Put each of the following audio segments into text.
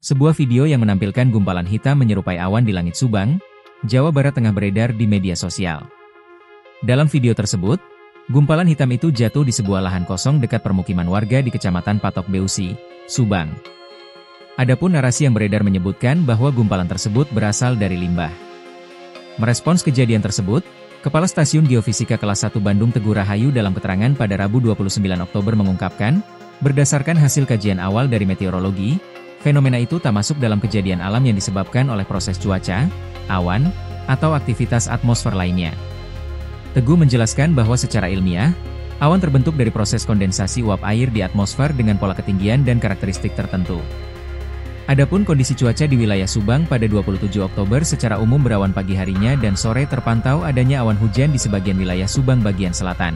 Sebuah video yang menampilkan gumpalan hitam menyerupai awan di langit Subang, Jawa Barat tengah beredar di media sosial. Dalam video tersebut, gumpalan hitam itu jatuh di sebuah lahan kosong dekat permukiman warga di Kecamatan Patok Beusi, Subang. Adapun narasi yang beredar menyebutkan bahwa gumpalan tersebut berasal dari limbah. Merespons kejadian tersebut, Kepala Stasiun Geofisika Kelas 1 Bandung Teguh Rahayu dalam keterangan pada Rabu 29 Oktober mengungkapkan, berdasarkan hasil kajian awal dari meteorologi, fenomena itu tak masuk dalam kejadian alam yang disebabkan oleh proses cuaca, awan, atau aktivitas atmosfer lainnya. Teguh menjelaskan bahwa secara ilmiah, awan terbentuk dari proses kondensasi uap air di atmosfer dengan pola ketinggian dan karakteristik tertentu. Adapun kondisi cuaca di wilayah Subang pada 27 Oktober secara umum berawan pagi harinya dan sore terpantau adanya awan hujan di sebagian wilayah Subang bagian selatan.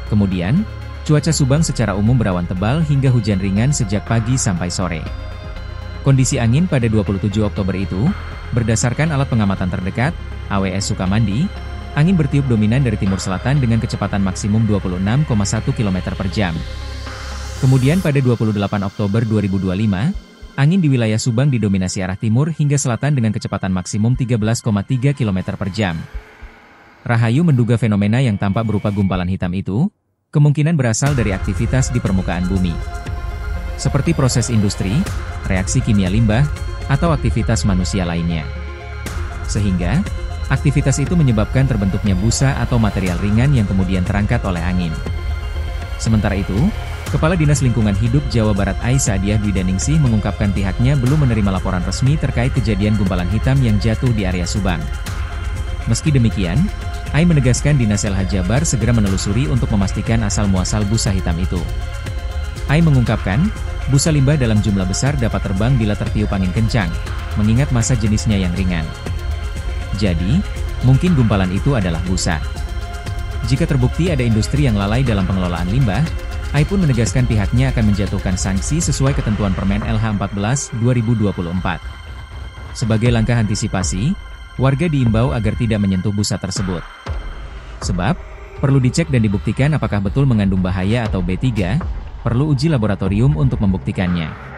Kemudian, cuaca Subang secara umum berawan tebal hingga hujan ringan sejak pagi sampai sore. Kondisi angin pada 27 Oktober itu, berdasarkan alat pengamatan terdekat, AWS Sukamandi, angin bertiup dominan dari timur selatan dengan kecepatan maksimum 26,1 km per jam. Kemudian pada 28 Oktober 2025, angin di wilayah Subang didominasi arah timur hingga selatan dengan kecepatan maksimum 13,3 km per jam. Rahayu menduga fenomena yang tampak berupa gumpalan hitam itu, kemungkinan berasal dari aktivitas di permukaan bumi. Seperti proses industri, reaksi kimia limbah, atau aktivitas manusia lainnya. Sehingga, aktivitas itu menyebabkan terbentuknya busa atau material ringan yang kemudian terangkat oleh angin. Sementara itu, Kepala Dinas Lingkungan Hidup Jawa Barat Ai Saadiah Dwi Daningsih mengungkapkan pihaknya belum menerima laporan resmi terkait kejadian gumpalan hitam yang jatuh di area Subang. Meski demikian, Ai menegaskan Dinas LH Jabar segera menelusuri untuk memastikan asal-muasal busa hitam itu. Ai mengungkapkan, busa limbah dalam jumlah besar dapat terbang bila tertiup angin kencang, mengingat massa jenisnya yang ringan. Jadi, mungkin gumpalan itu adalah busa. Jika terbukti ada industri yang lalai dalam pengelolaan limbah, Ai pun menegaskan pihaknya akan menjatuhkan sanksi sesuai ketentuan Permen LH 14/2024. Sebagai langkah antisipasi, warga diimbau agar tidak menyentuh busa tersebut. Sebab, perlu dicek dan dibuktikan apakah betul mengandung bahaya atau B3, perlu uji laboratorium untuk membuktikannya.